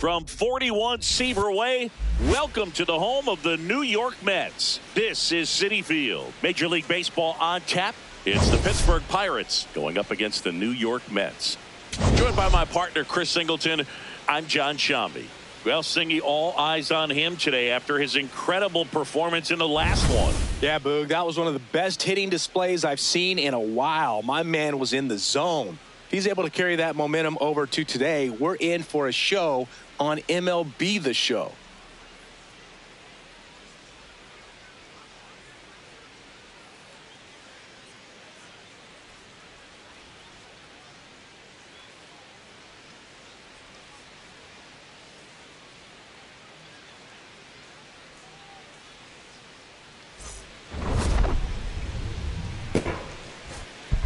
From 41 Seaver Way, welcome to the home of the New York Mets. This is Citi Field. Major League Baseball on tap. It's the Pittsburgh Pirates going up against the New York Mets. Joined by my partner, Chris Singleton, I'm John Shambi. Well, Singy, all eyes on him today after his incredible performance in the last one. Yeah, Boog, that was one of the best hitting displays I've seen in a while. My man was in the zone. If he's able to carry that momentum over to today, we're in for a show on MLB The Show.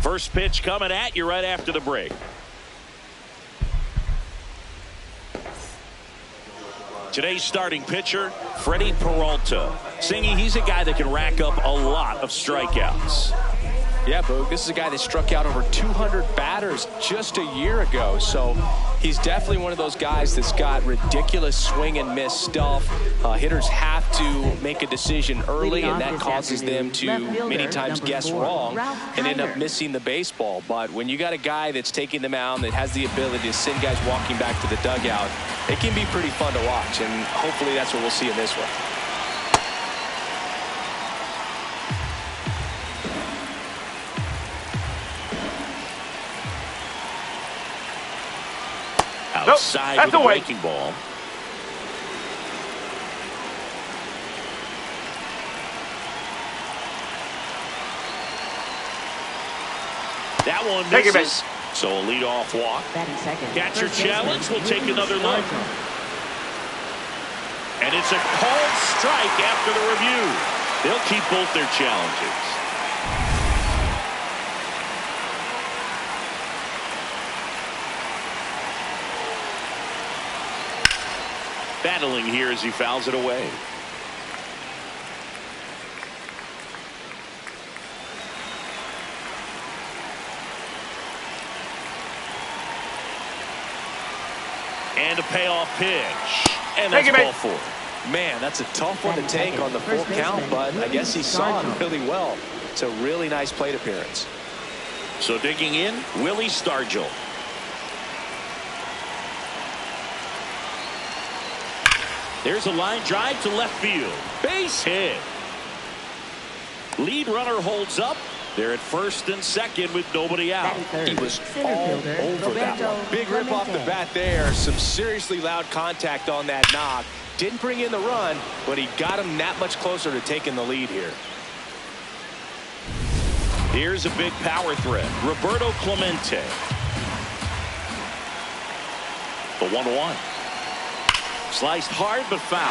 First pitch coming at you right after the break. Today's starting pitcher, Freddie Peralta. Singy, he's a guy that can rack up a lot of strikeouts. Yeah, Boog, this is a guy that struck out over 200 batters just a year ago. So he's definitely one of those guys that's got ridiculous swing and miss stuff. Hitters have to make a decision early, and that causes them to many times guess wrong and end up missing the baseball. But when you got a guy that's taking the mound that has the ability to send guys walking back to the dugout, it can be pretty fun to watch, and hopefully that's what we'll see in this one. Outside with a breaking ball. That one misses. So a leadoff walk. Catcher challenge will take another look. And it's a called strike after the review. They'll keep both their challenges. Battling here as he fouls it away. And a payoff pitch. And that's ball four. Man, that's a tough one to take on the full count, but I guess he saw it really well. It's a really nice plate appearance. So digging in, Willie Stargell. There's a line drive to left field. Base hit. Lead runner holds up. They're at first and second with nobody out. He was all over that one. Big rip off the bat there. Some seriously loud contact on that knock. Didn't bring in the run, but he got him that much closer to taking the lead here. Here's a big power threat. Roberto Clemente. The 1-1. Sliced hard but foul.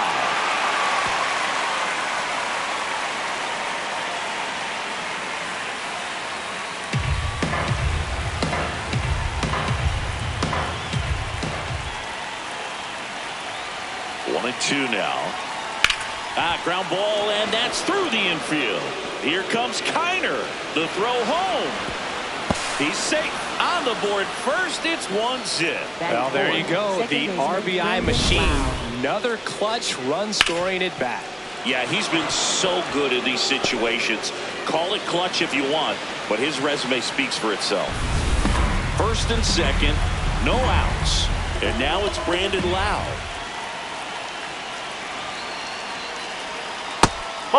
One and two now. Ground ball, and that's through the infield. Here comes Kiner. The throw home. He's safe. On the board first, it's 1-0. Well, there you go. The RBI machine. Another clutch run scoring at bat. Yeah, he's been so good in these situations. Call it clutch if you want, but his resume speaks for itself. First and second, no outs. And now it's Brandon Lowe.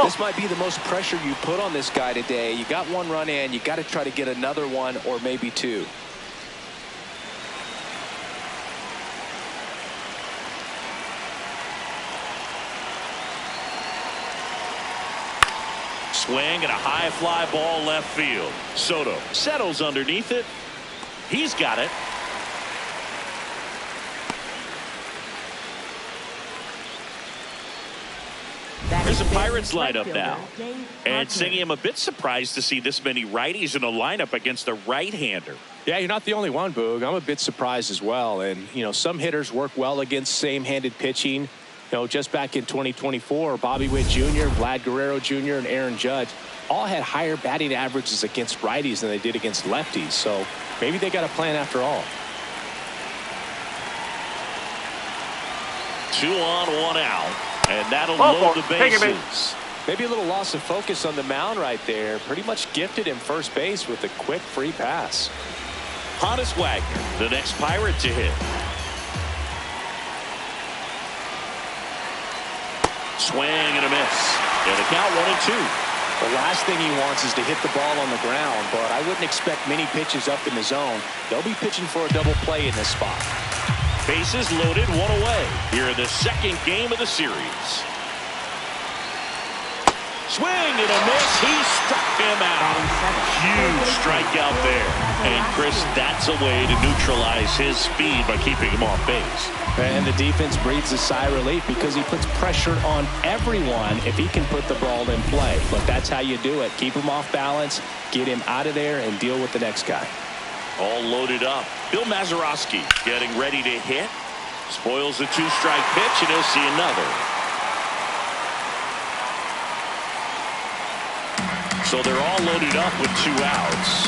This might be the most pressure you put on this guy today. You got one run in. You got to try to get another one or maybe two. Swing and a high fly ball left field. Soto settles underneath it. He's got it. There's a Pirates lineup now. And Singy, I'm a bit surprised to see this many righties in a lineup against a right-hander. Yeah, you're not the only one, Boog. I'm a bit surprised as well. And, you know, some hitters work well against same-handed pitching. You know, just back in 2024, Bobby Witt Jr., Vlad Guerrero Jr., and Aaron Judge all had higher batting averages against righties than they did against lefties. So maybe they got a plan after all. 2 on, 1 out. And that'll load the bases. Maybe a little loss of focus on the mound right there. Pretty much gifted him first base with a quick free pass. Honus Wagner, the next Pirate to hit. Swing and a miss. And a count 1-2. The last thing he wants is to hit the ball on the ground, but I wouldn't expect many pitches up in the zone. They'll be pitching for a double play in this spot. Bases loaded, 1 away. Here in the second game of the series. Swing and a miss. He struck him out. Huge strikeout there. And Chris, that's a way to neutralize his speed by keeping him off base. And the defense breathes a sigh of relief because he puts pressure on everyone if he can put the ball in play. But that's how you do it. Keep him off balance, get him out of there, and deal with the next guy. All loaded up. Bill Mazeroski getting ready to hit. Spoils a 2-strike pitch, and he'll see another. So they're all loaded up with 2 outs.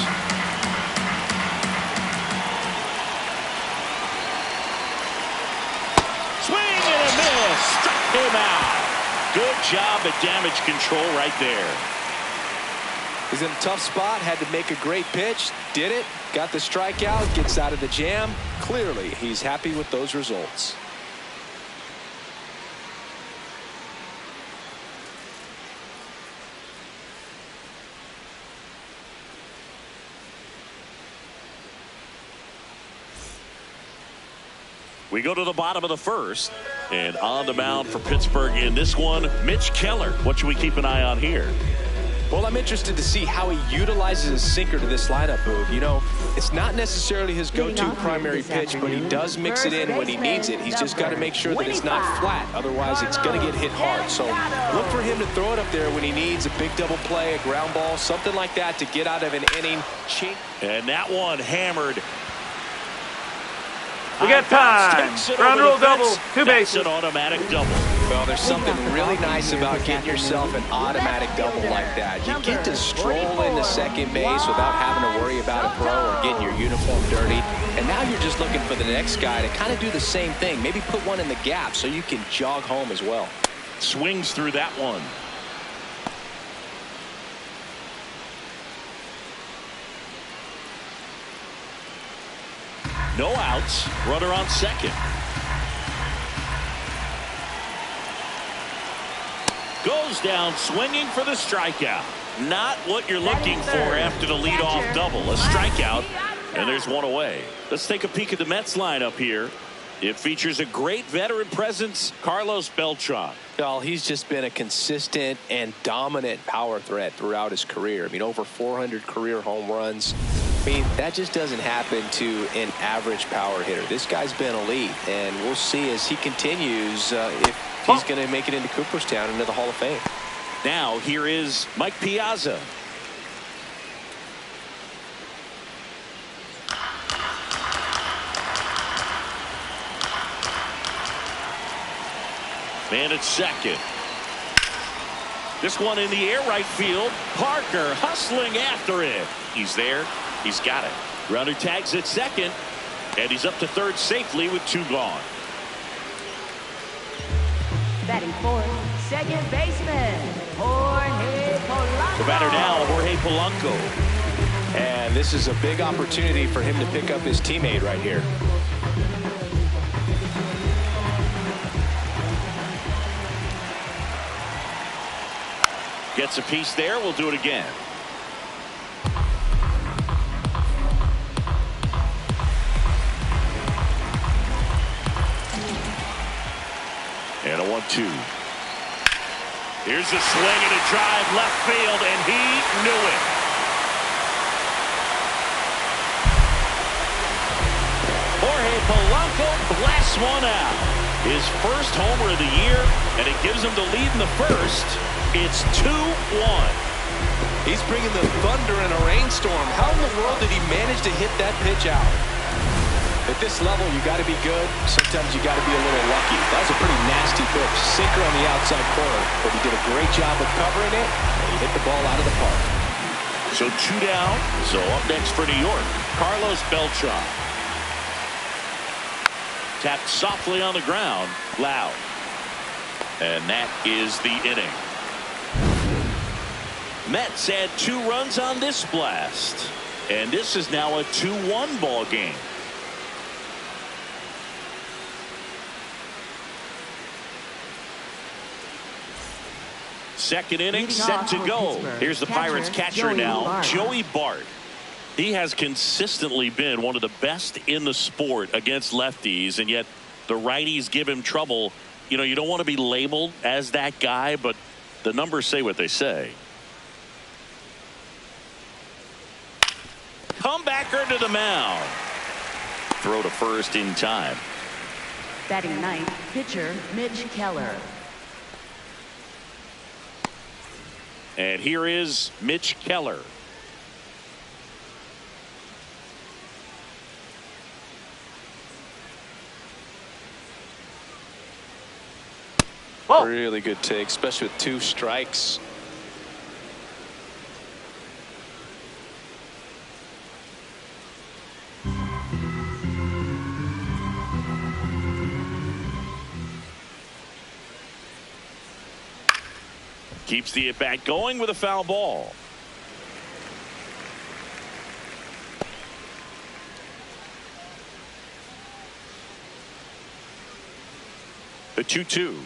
Swing and a miss. Struck him out. Good job at damage control right there. He's in a tough spot. Had to make a great pitch. Did it. Got the strikeout. Gets out of the jam. Clearly, he's happy with those results. We go to the bottom of the first, and on the mound for Pittsburgh in this one, Mitch Keller. What should we keep an eye on here? Well, I'm interested to see how he utilizes his sinker to this lineup, Boog. You know, it's not necessarily his go-to primary pitch, but he does mix it in when he needs it. He's just got to make sure that it's not flat. Otherwise, it's going to get hit hard. So look for him to throw it up there when he needs a big double play, a ground ball, something like that to get out of an inning. And that one hammered. We got time. Ground rule double. 2 bases. An automatic double. Well, there's something really nice about getting yourself an automatic double like that. You get to stroll into second base without having to worry about a throw or getting your uniform dirty. And now you're just looking for the next guy to kind of do the same thing. Maybe put one in the gap so you can jog home as well. Swings through that one. No outs. Runner on second. Goes down swinging for the strikeout. Not what you're looking for after the leadoff double. A strikeout, and there's 1 away. Let's take a peek at the Mets lineup here. It features a great veteran presence, Carlos Beltran. Well, he's just been a consistent and dominant power threat throughout his career. I mean, over 400 career home runs. I mean, that just doesn't happen to an average power hitter. This guy's been elite, and we'll see as he continues if he's going to make it into Cooperstown, into the Hall of Fame. Now, here is Mike Piazza. Man at second. This one in the air right field. Parker hustling after it. He's there. He's got it. Runner tags at second. And he's up to third safely with 2 gone. Batting fourth, second baseman, Jorge Polanco. The batter now, Jorge Polanco. And this is a big opportunity for him to pick up his teammate right here. Gets a piece there. We'll do it again. And a 1-2. Here's a swing and a drive left field, and he knew it. Jorge Polanco blasts one out. His first homer of the year, and it gives him the lead in the first. It's 2-1. He's bringing the thunder in a rainstorm. How in the world did he manage to hit that pitch out? At this level, you got to be good. Sometimes you got to be a little lucky. That was a pretty nasty pitch. Sinker on the outside corner, but he did a great job of covering it, and he hit the ball out of the park. So 2 down. So up next for New York, Carlos Beltran. Tapped softly on the ground. loud. And that is the inning. Mets had 2 runs on this blast. And this is now a 2-1 ball game. Second inning set to go. Here's the Pirates catcher now, Joey Bart. He has consistently been one of the best in the sport against lefties, and yet the righties give him trouble. You know, you don't want to be labeled as that guy, but the numbers say what they say. Comebacker to the mound. Throw to first in time. Batting ninth, pitcher Mitch Keller. And here is Mitch Keller. Whoa. Really good take, especially with 2 strikes. Keeps the at-bat going with a foul ball. The 2-2.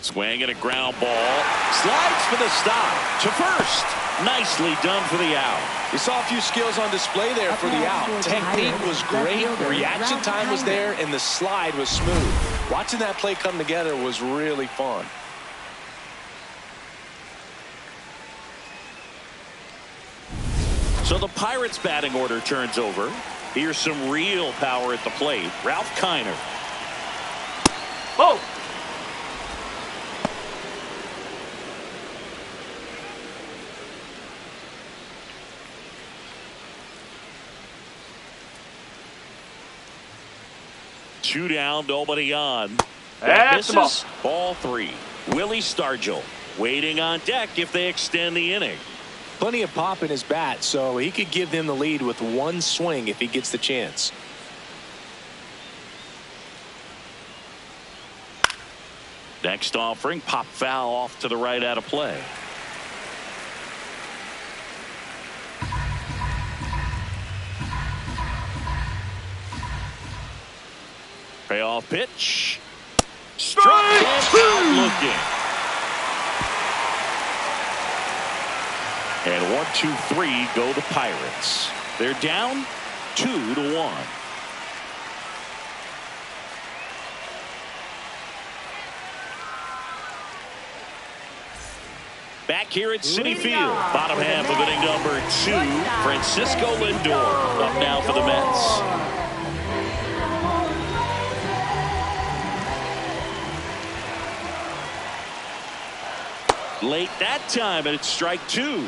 Swing and a ground ball. Slides for the stop. To first. Nicely done for the out. You saw a few skills on display there for the out. Technique was great. Reaction time was there. And the slide was smooth. Watching that play come together was really fun. So the Pirates batting order turns over. Here's some real power at the plate. Ralph Kiner. Oh! Two down, nobody on. That's the ball. Ball 3. Willie Stargell waiting on deck if they extend the inning. Plenty of pop in his bat, so he could give them the lead with 1 swing if he gets the chance. Next offering, pop foul off to the right out of play. Payoff pitch. Struck out looking. And 1-2-3 go the Pirates. They're down 2-1. Back here at Citi Field, bottom half of inning number 2, Francisco Lindor up now for the Mets. Late that time, and it's strike 2.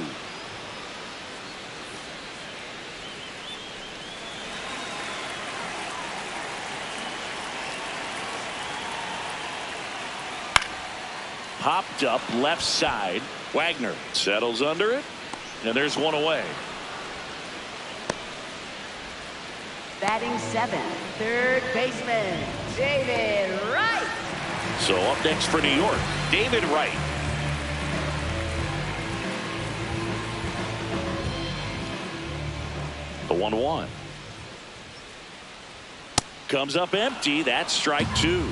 Popped up left side. Wagner settles under it, and there's one away. Batting 7th, third baseman David Wright. So up next for New York, David Wright. The 1-1 comes up empty. That's strike 2.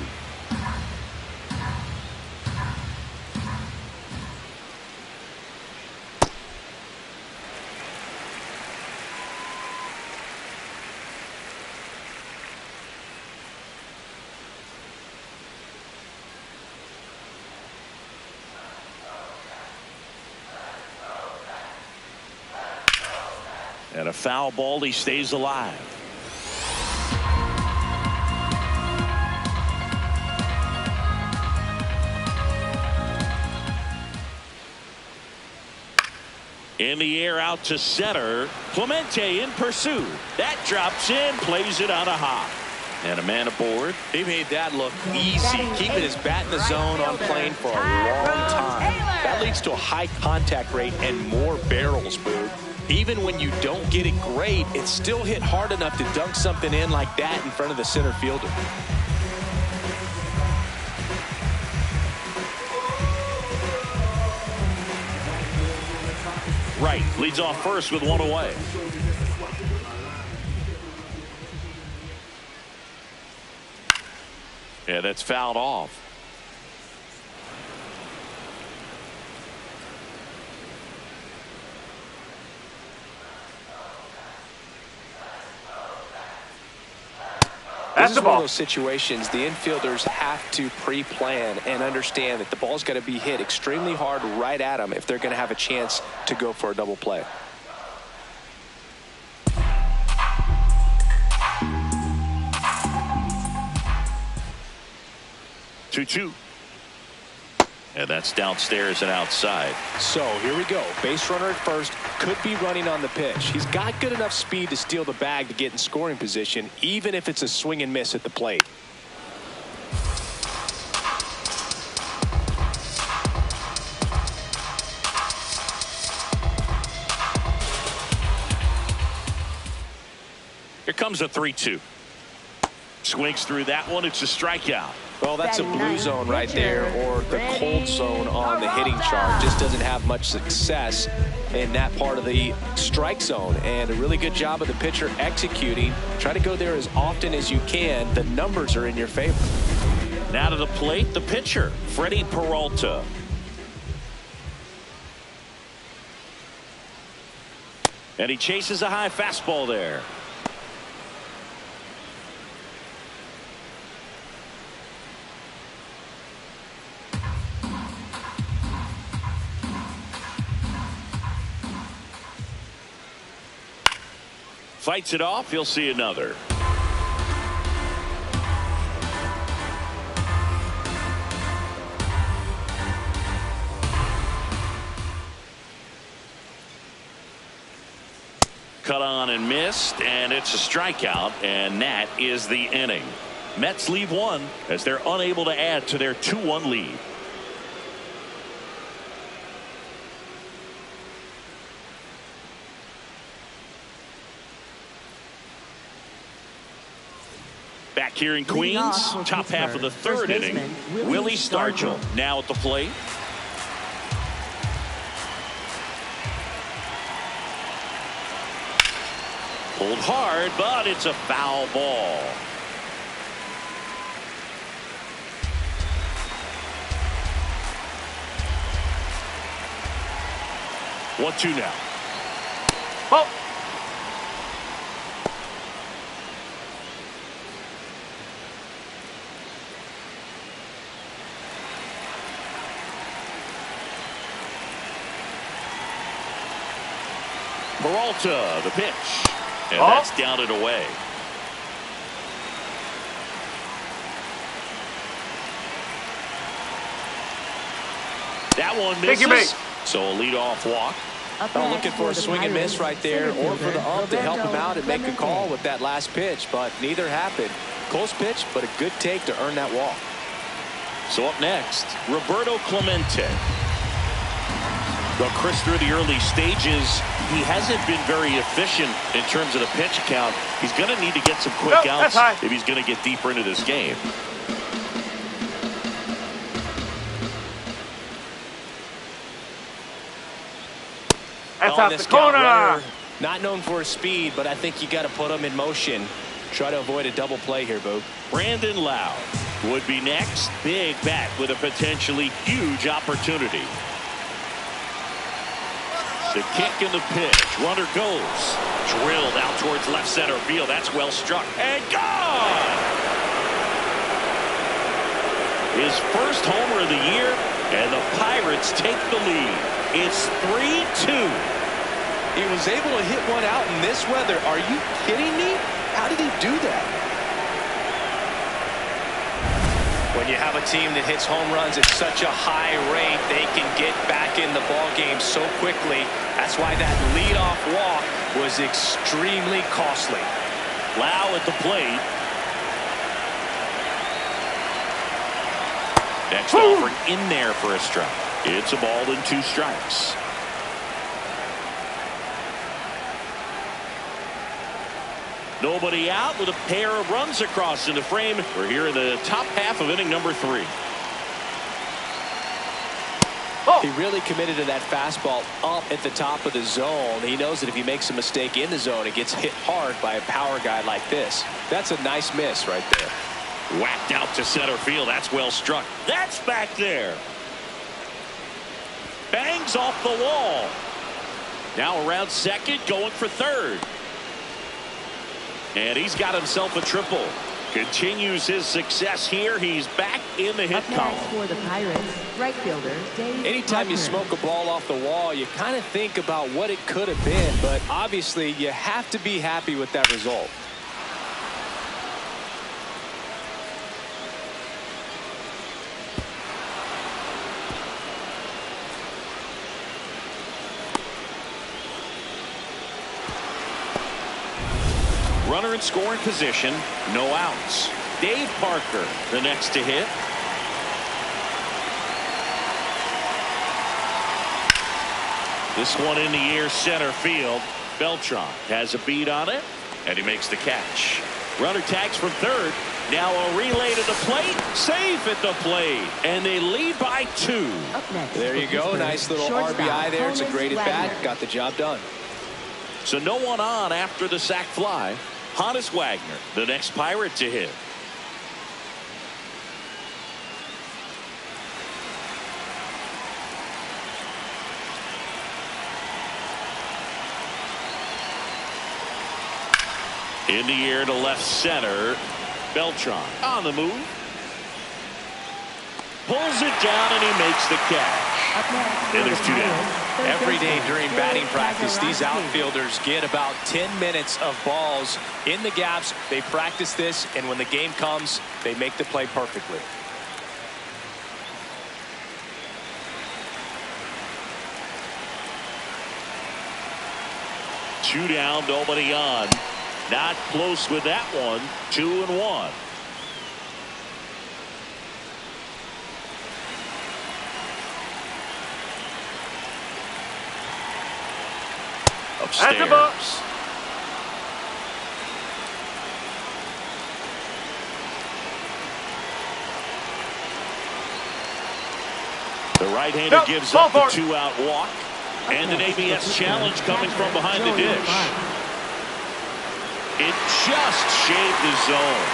And a foul ball, he stays alive. In the air out to center. Clemente in pursuit. That drops in, plays it on a hop. And a man aboard. He made that look easy, keeping his bat in the zone on plane for a long time. That leads to a high contact rate and more barrels, Boog. Even when you don't get it great, it's still hit hard enough to dunk something in like that in front of the center fielder. Wright leads off first with one away. Yeah, that's fouled off. This is one of those situations the infielders have to pre-plan and understand that the ball's got to be hit extremely hard right at them if they're going to have a chance to go for a double play. Two. And that's downstairs and outside. So here we go. Base runner at first, could be running on the pitch. He's got good enough speed to steal the bag to get in scoring position, even if it's a swing and miss at the plate. Here comes a 3-2. Swings through that one. It's a strikeout. Well, that's a blue zone right there, or the cold zone on the hitting chart. Just doesn't have much success in that part of the strike zone. And a really good job of the pitcher executing. Try to go there as often as you can. The numbers are in your favor. Now to the plate, the pitcher, Freddie Peralta. And he chases a high fastball there. Fights it off. He'll see another. Cut on and missed, and it's a strikeout, and that is the inning. Mets leave one as they're unable to add to their 2-1 lead. Back here in Queens, top half of the third inning, Willie Stargell now at the plate. Pulled hard, but it's a foul ball. One, two now. Oh. Peralta, the pitch. And that's down and away. That one misses. So a leadoff walk. Looking for a swing and miss right there, or for the ump to help him out and make a call with that last pitch, but neither happened. Close pitch, but a good take to earn that walk. So up next, Roberto Clemente. Well, Chris, through the early stages, he hasn't been very efficient in terms of the pitch count. He's going to need to get some quick outs if he's going to get deeper into this game. That's off the corner. Not known for his speed, but I think you got to put him in motion. Try to avoid a double play here, Boog. Brandon Lowe would be next. Big bat with a potentially huge opportunity. The kick and the pitch. Runner goes. Drilled out towards left center field. That's well struck. And gone! His first homer of the year, and the Pirates take the lead. It's 3-2. He was able to hit one out in this weather. Are you kidding me? How did he do that? When you have a team that hits home runs at such a high rate, they can get back in the ball game so quickly. That's why that leadoff walk was extremely costly. Lowe at the plate. Next offering in there for a strike. It's a ball and 2 strikes. Nobody out with a pair of runs across in the frame. We're here in the top half of inning number 3. He He really committed to that fastball up at the top of the zone. He knows that if he makes a mistake in the zone, it gets hit hard by a power guy like this. That's a nice miss right there. Whacked out to center field. That's well struck. That's back there. Bangs off the wall. Now around second, going for third. And he's got himself a triple. Continues his success here. He's back in the hit column. For the Pirates, right fielder Dave Anytime you Parker. smoke a ball off the wall, you kind of think about what it could have been, but obviously you have to be happy with that result. Runner in scoring position, no outs. Dave Parker, the next to hit. This one in the air, center field. Beltran has a beat on it, and he makes the catch. Runner tags from third. Now a relay to the plate. Safe at the plate. And they lead by 2. Up next There you go. Nice little RBI there. It's a great at bat. Got the job done. So no one on after the sac fly. Honus Wagner, the next Pirate to hit. In the air to left center. Beltran on the move. Pulls it down and he makes the catch. And there's 2 down. Every day during batting practice, these outfielders get about 10 minutes of balls in the gaps. They practice this, and when the game comes, they make the play perfectly. Two down, nobody on. Not close with that one. 2-1. Upstairs. The right-hander gives up the 2-out walk. And an ABS challenge coming from behind the dish. It just shaved the zone.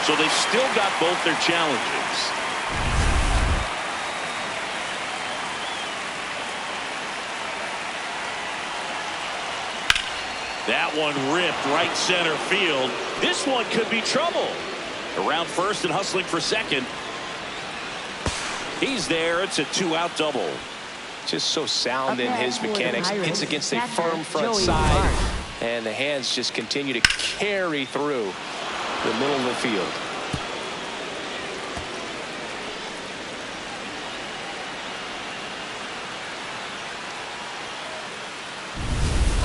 So they still got both their challenges. That one ripped right center field. This one could be trouble. Around first and hustling for second. He's there. It's a 2-out double. Just so sound in his mechanics. Hits against a firm front side. And the hands just continue to carry through the middle of the field.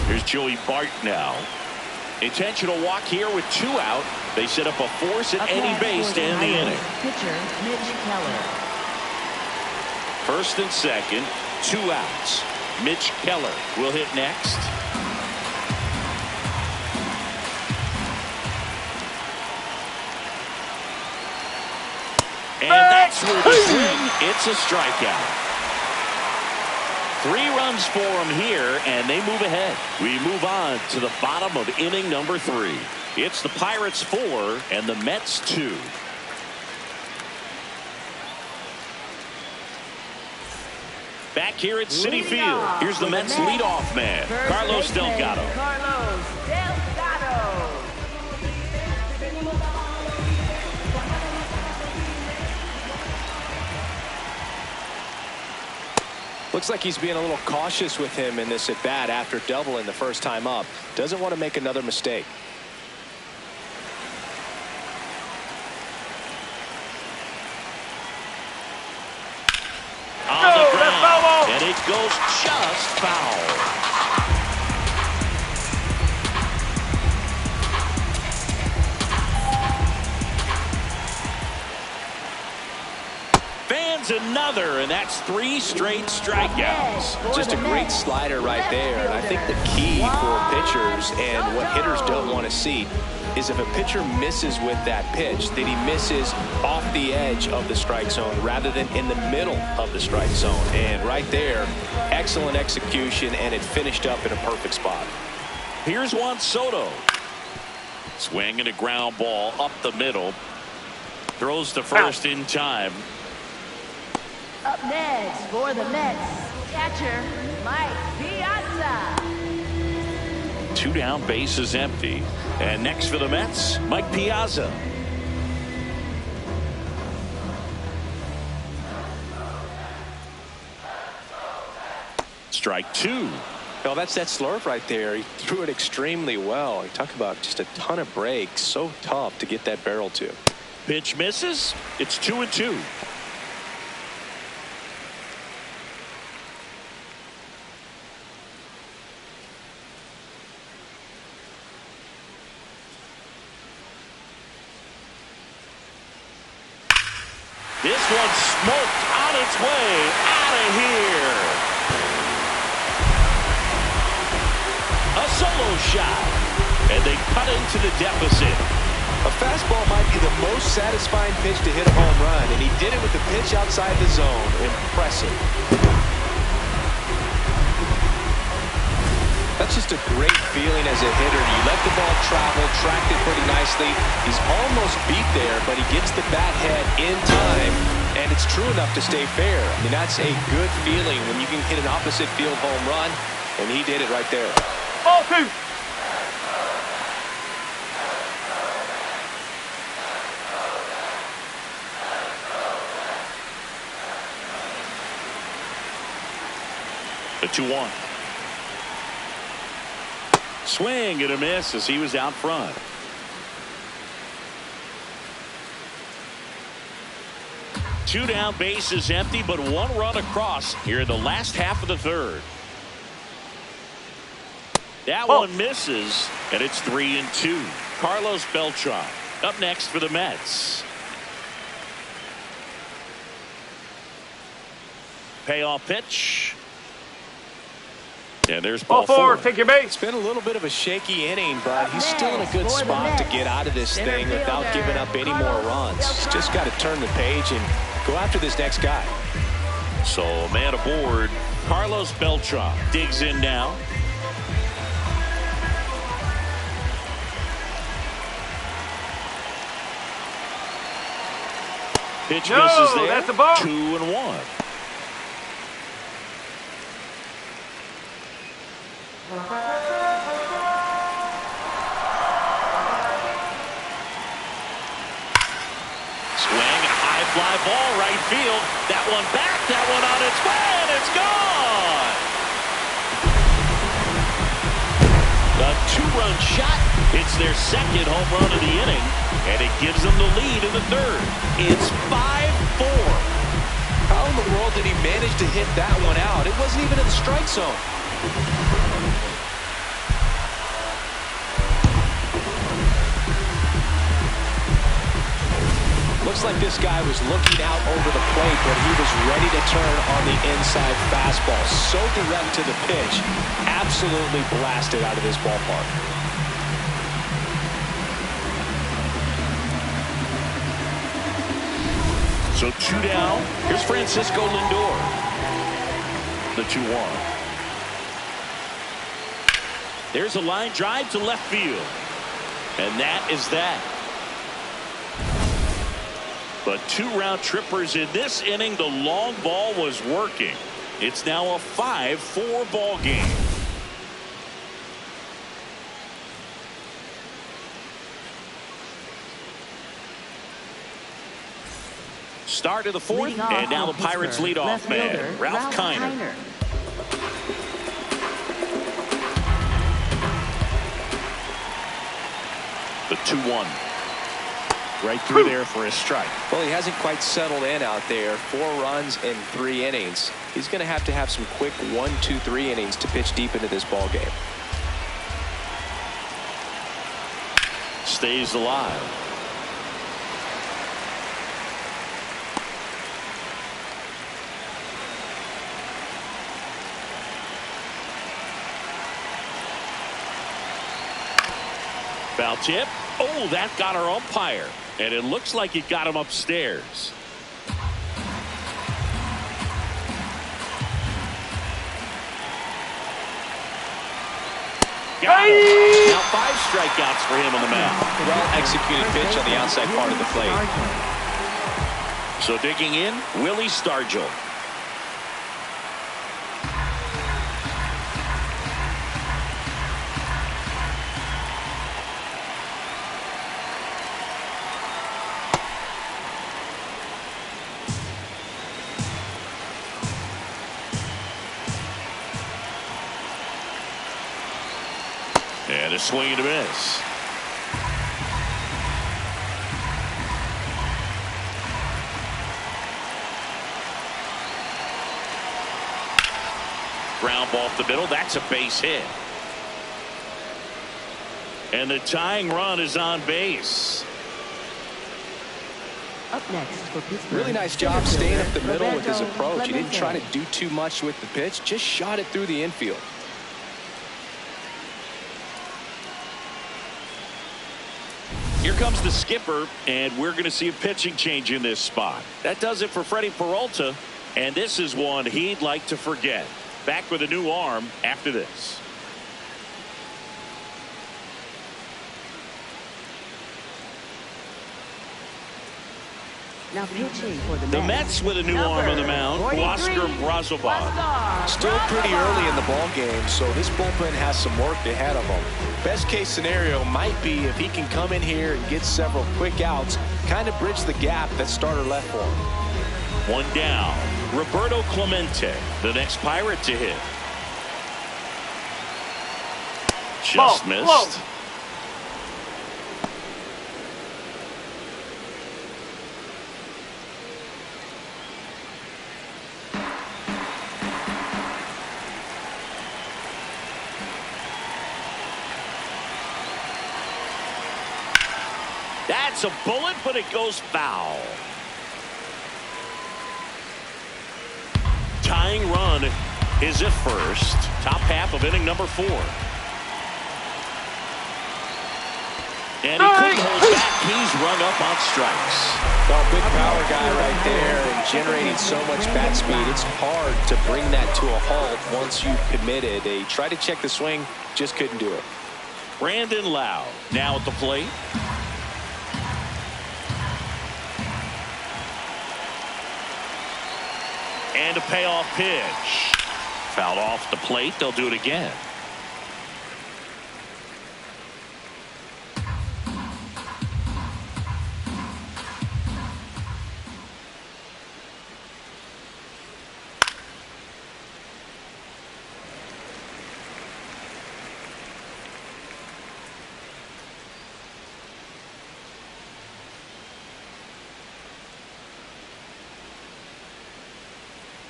Here's Joey Bart now. Intentional walk here with 2 out. They set up a force at any base to end the inning. Pitcher Mitch Keller. First and second, 2 outs. Mitch Keller will hit next. And that's through the swing. It's a strikeout. 3 runs for them here, and they move ahead. We move on to the bottom of inning number 3. It's the Pirates 4 and the Mets 2. Back here at Citi Field, here's the Mets leadoff man, Carlos Delgado. Carlos Delgado. Looks like he's being a little cautious with him in this at bat after doubling the first time up. Doesn't want to make another mistake. On the ground, and it goes just foul. lands another, and that's 3 straight strikeouts. Just a great slider right there. And I think the key for pitchers and what hitters don't want to see is if a pitcher misses with that pitch, that he misses off the edge of the strike zone rather than in the middle of the strike zone. And right there, excellent execution, and it finished up in a perfect spot. Here's Juan Soto. Swing and a ground ball up the middle. Throws to first in time. Up next for the Mets, catcher Mike Piazza. 2 down, bases empty. And next for the Mets, Mike Piazza. Strike 2. Well, that's that slurve right there. He threw it extremely well. You talk about just a ton of breaks. So tough to get that barrel to. Pitch misses. It's 2-2. This one's smoked on its way out of here. A solo shot, and they cut into the deficit. A fastball might be the most satisfying pitch to hit a home run, and he did it with the pitch outside the zone. Impressive. That's just a great feeling as a hitter. You let the ball travel, tracked it pretty nicely. He's almost beat there, but he gets the bat head in time, and it's true enough to stay fair. I mean, that's a good feeling when you can hit an opposite field home run, and he did it right there. Ball 2. The 2-1. Swing and a miss as he was out front. Two down, bases empty, but 1 run across here in the last half of the third. That one misses, and it's 3-2. Carlos Beltran up next for the Mets. Payoff pitch. And there's ball 4. Take your base. It's been a little bit of a shaky inning, but he's still in a good spot to get out of this thing without giving up any more runs. He's just got to turn the page and go after this next guy. So a man aboard. Carlos Beltran digs in now. Pitch misses there. That's a ball. 2-1. Fly ball right field. That one back. That one on its way, and it's gone. A 2-run shot. It's their second home run of the inning, and it gives them the lead in the third. It's 5-4. How in the world did he manage to hit that one out? It wasn't even in the strike zone. Looks like this guy was looking out over the plate, but he was ready to turn on the inside fastball. So direct to the pitch. Absolutely blasted out of this ballpark. So 2 down. Here's Francisco Lindor. The 2-1. There's a line drive to left field. And that is that. But 2 round trippers in this inning. The long ball was working. It's now a 5-4 ball game. Start of the fourth, and now the Pirates leadoff man, Ralph Kiner. The 2-1. Right through there for a strike. Well, he hasn't quite settled in out there. 4 runs in 3 innings. He's going to have some quick 1, 2, 3 innings to pitch deep into this ball game. Stays alive. Foul tip. Oh, that got our umpire. And it looks like it got him upstairs. Got him. Now 5 strikeouts for him on the mound. Well executed pitch on the outside part of the plate. So digging in, Willie Stargell. And a swing and a miss. Ground ball up the middle. That's a base hit. And the tying run is on base. Up next for Pittsburgh. Really nice job staying up the middle with his approach. He didn't try to do too much with the pitch, just shot it through the infield. Here comes the skipper, and we're going to see a pitching change in this spot. That does it for Freddie Peralta, and this is one he'd like to forget. Back with a new arm after this. Now pitching for the Mets with a new arm on the mound, Oscar Brazoban. Still pretty early in the ball game, so this bullpen has some work ahead of them. Best case scenario might be if he can come in here and get several quick outs, kind of bridge the gap that starter left for him. One down. Roberto Clemente, the next Pirate to hit. Just missed. That's a bullet, but it goes foul. Tying run is at first. Top half of inning number 4. And he couldn't hold back. He's rung up on strikes. Well, big power guy right there and generating so much bat speed. It's hard to bring that to a halt once you've committed. They tried to check the swing, just couldn't do it. Brandon Lau now at the plate. And a payoff pitch. Fouled off the plate. They'll do it again.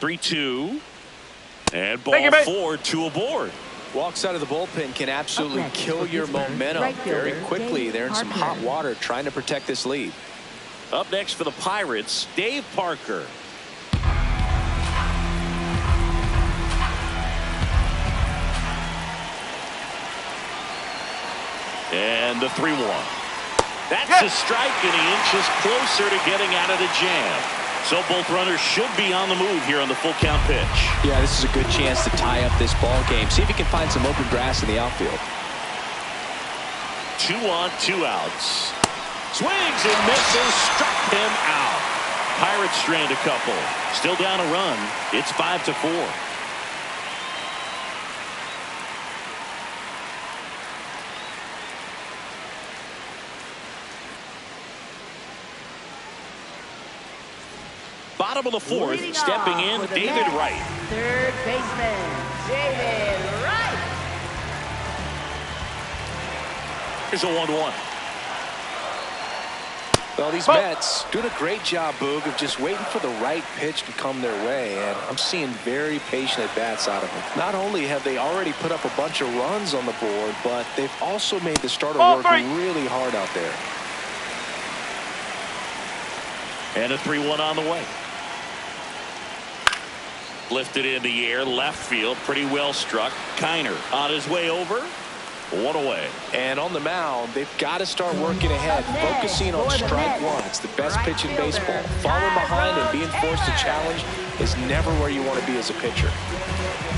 Three-two, and ball 4, 2 aboard. Walks out of the bullpen can absolutely kill your momentum very quickly. They're in some hot water trying to protect this lead. Up next for the Pirates, Dave Parker. And the 3-1. That's a strike, and he inches closer to getting out of the jam. So both runners should be on the move here on the full count pitch. Yeah, this is a good chance to tie up this ball game. See if he can find some open grass in the outfield. 2 on, 2 outs. Swings and misses, struck him out. Pirates strand a couple. Still down a run. It's 5-4. Bottom of the 4th, Leading stepping in, David Mets, Wright. Third baseman, David Wright. Here's a 1-1. Well, these Mets doing a great job, Boog, of just waiting for the right pitch to come their way, and I'm seeing very patient at-bats out of them. Not only have they already put up a bunch of runs on the board, but they've also made the starter work really hard out there. And a 3-1 on the way. Lifted in the air, left field, pretty well struck. Kiner on his way over. One away. And on the mound, they've got to start working ahead, focusing on strike one. It's the best pitch in baseball. Falling behind and being forced to challenge is never where you want to be as a pitcher.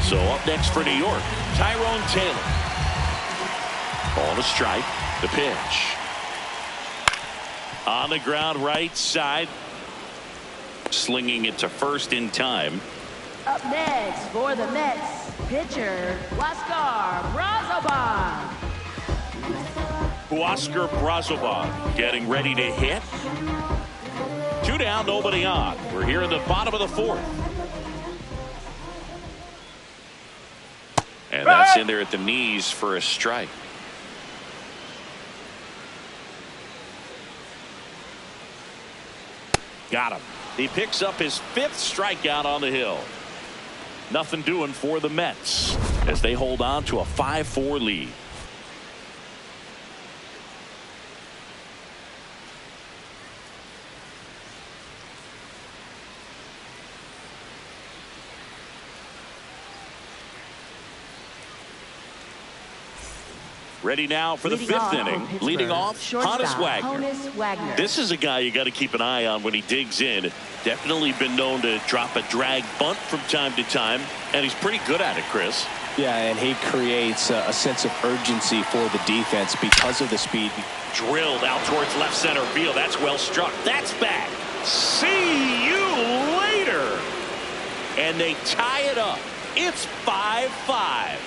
So up next for New York, Tyrone Taylor. On the strike, the pitch. On the ground, right side. Slinging it to first in time. Up next for the Mets, pitcher, Oscar Brazoban. Oscar Brazoban getting ready to hit. 2 down, nobody on. We're here in the bottom of the 4th. And that's in there at the knees for a strike. Got him. He picks up his 5th strikeout on the hill. Nothing doing for the Mets as they hold on to a 5-4 lead. Ready now for the 5th inning. Leading off, Honus Wagner. This is a guy you got to keep an eye on when he digs in. Definitely been known to drop a drag bunt from time to time, and he's pretty good at it, Chris. Yeah, and he creates a sense of urgency for the defense because of the speed. Drilled out towards left center field. That's well struck. That's back. See you later. And they tie it up. It's 5-5.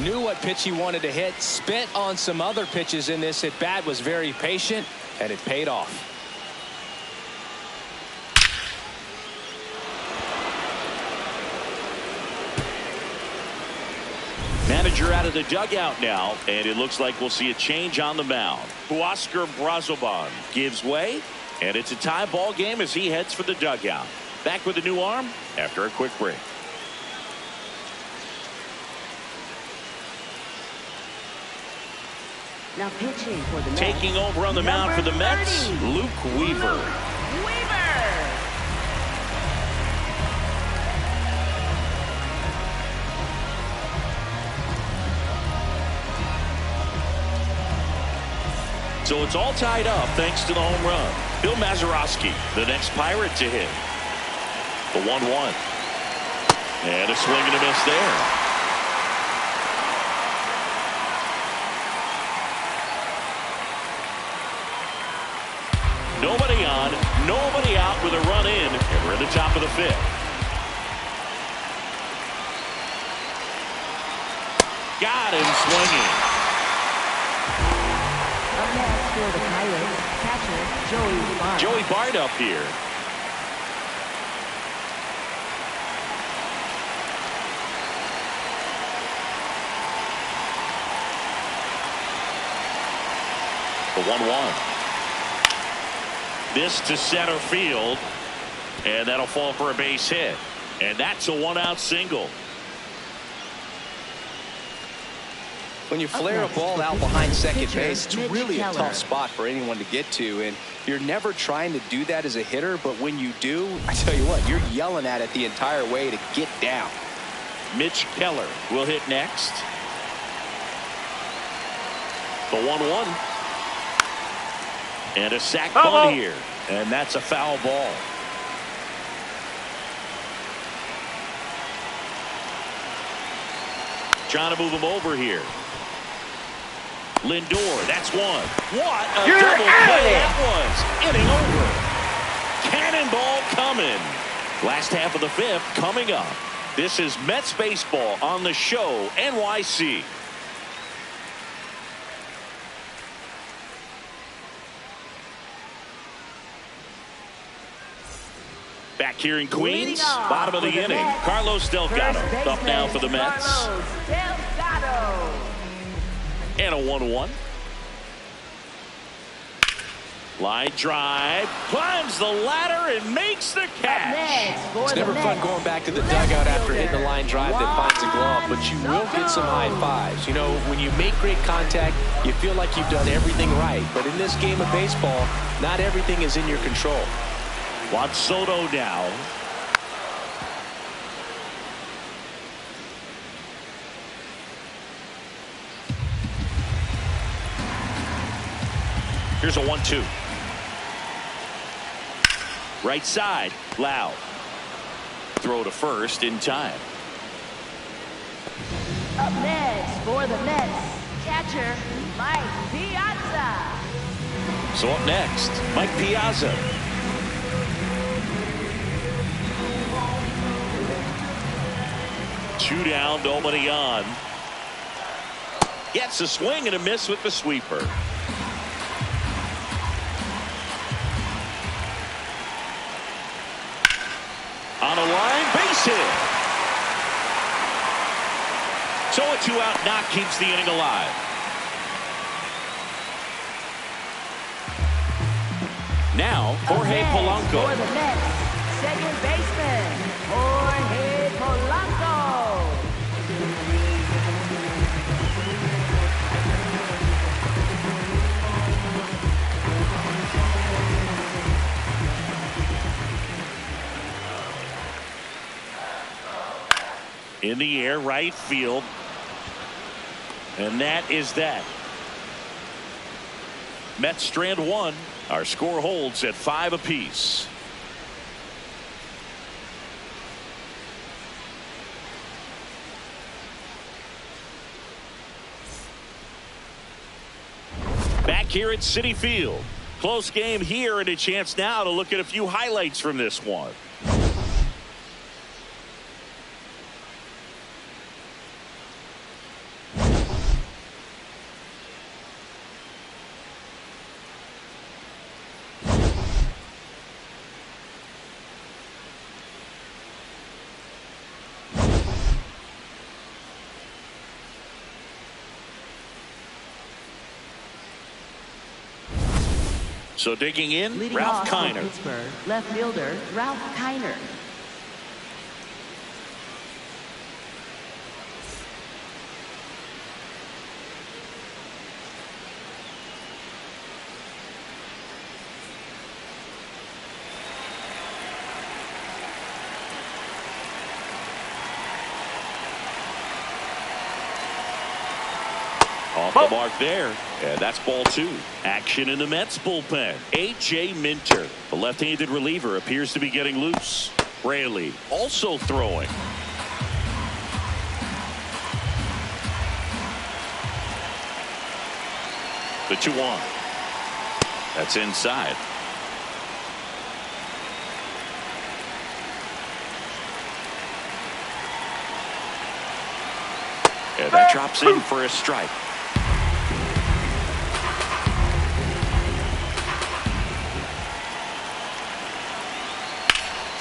Knew what pitch he wanted to hit, spit on some other pitches in this at bat, was very patient, and it paid off. Manager out of the dugout now, and it looks like we'll see a change on the mound. Oscar Brazoban gives way, and it's a tie ball game as he heads for the dugout. Back with a new arm after a quick break. Now pitching for the Mets. Taking over on the mound for the Mets, Luke Weaver. So it's all tied up thanks to the home run. Bill Mazeroski, the next Pirate to hit. The 1-1. And a swing and a miss there. Nobody on, nobody out with a run in, and we're at the top of the 5th. Got him swinging. Up next for the Pirates, catcher, Joey Bart. Joey Bart up here. The 1-1. This to center field, and that'll fall for a base hit. And that's a 1-out single. When you flare a ball out behind second base, it's really a tough spot for anyone to get to, and you're never trying to do that as a hitter, but when you do, I tell you what, you're yelling at it the entire way to get down. Mitch Keller will hit next. The 1-1. And a sac bunt here. And that's a foul ball. Trying to move him over here. Lindor, that's one. What a double play that was. Inning over. Cannonball coming. Last half of the 5th coming up. This is Mets baseball on the show NYC. Back here in Queens, bottom of the inning. Carlos Delgado up now for the Mets. And a 1-1. Line drive, climbs the ladder and makes the catch. It's never fun going back to the dugout after hitting a line drive that finds a glove, but you will get some high fives. You know, when you make great contact, you feel like you've done everything right. But in this game of baseball, not everything is in your control. Juan Soto now. Here's a 1-2. Right side, Lau. Throw to first in time. Up next for the Mets, catcher Mike Piazza. So up next, Mike Piazza. Two down, nobody on. Gets a swing and a miss with the sweeper. On a line, base hit. So a 2-out knock keeps the inning alive. Now, Jorge Polanco. For the Mets, second baseman, Jorge Polanco. In the air, right field. And that is that. Mets strand one. Our score holds at 5 apiece. Back here at Citi Field. Close game here and a chance now to look at a few highlights from this one. So digging in, Leading Ralph off for Kiner. Pittsburgh, left fielder Ralph Kiner. Off the mark there. And that's ball 2. Action in the Mets bullpen. A.J. Minter, the left-handed reliever, appears to be getting loose. Raley also throwing. The 2-1. That's inside. And that drops in for a strike.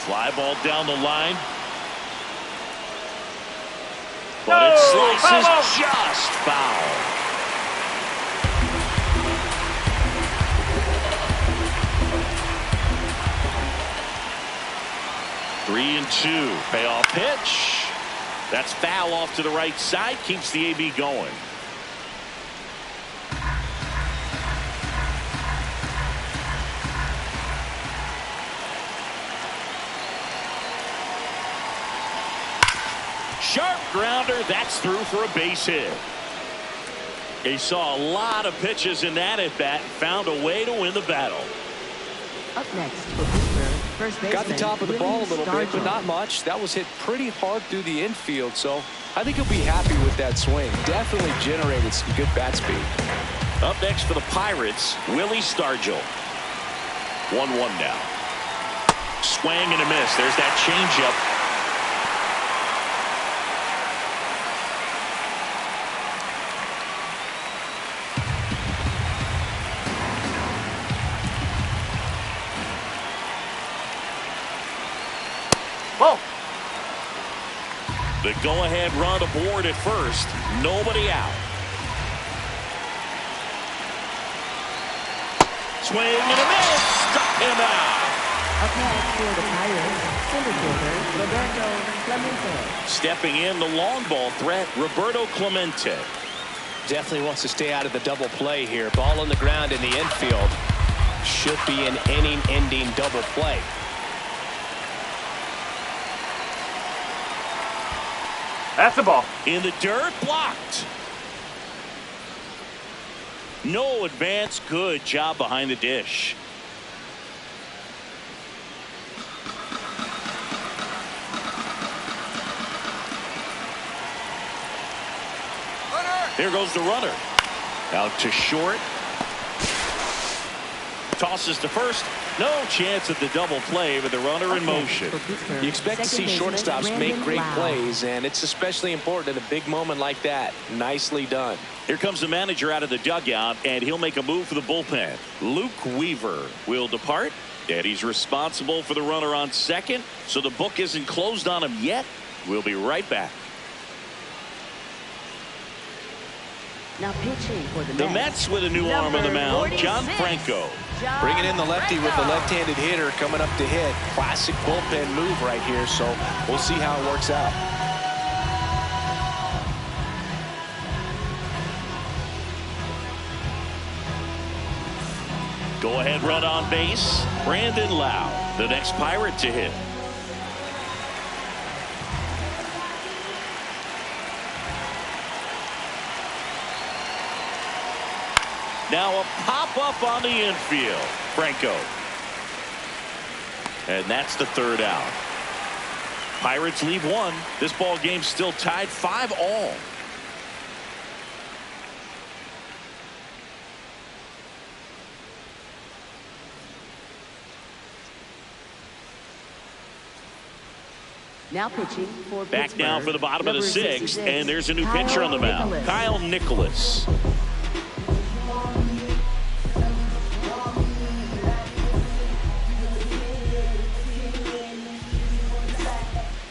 Fly ball down the line. But it slices just foul. Three and 2. Payoff pitch. That's foul off to the right side. Keeps the AB going. Sharp grounder. That's through for a base hit. He saw a lot of pitches in that at bat. Found a way to win the battle. Up next for Pittsburgh, first baseman. Got the top of the ball a little bit, but not much. That was hit pretty hard through the infield, so I think he'll be happy with that swing. Definitely generated some good bat speed. Up next for the Pirates, Willie Stargell. 1-1 now. Swing and a miss. There's that changeup. Whoa. The go-ahead run aboard at first. Nobody out. swing and a miss. Struck him out. Up next for the Pirates, center fielder Roberto Clemente. Stepping in, the long ball threat, Roberto Clemente. Definitely wants to stay out of the double play here. Ball on the ground in the infield. Should be an inning-ending double play. That's the ball. In the dirt, blocked. No advance, good job behind the dish. Here goes the runner. Out to short. Tosses to first. No chance at the double play with the runner in motion. You expect to see shortstops make great plays, and it's especially important in a big moment like that. Nicely done. Here comes the manager out of the dugout, and he'll make a move for the bullpen. Luke Weaver will depart, and he's responsible for the runner on second, so the book isn't closed on him yet. We'll be right back. Now pitching for the Mets with a new arm on the mound, John Franco. Bringing in the lefty with the left-handed hitter coming up to hit. Classic bullpen move right here, so we'll see how it works out. Go-ahead run on base, Brandon Lau, the next Pirate to hit. Now a pop-up on the infield. Franco. And that's the third out. Pirates leave one. This ball game's still tied 5-all. Now pitching for back now for the bottom of the sixth, and there's a new Kyle pitcher on the mound. Nicholas. Kyle Nicholas.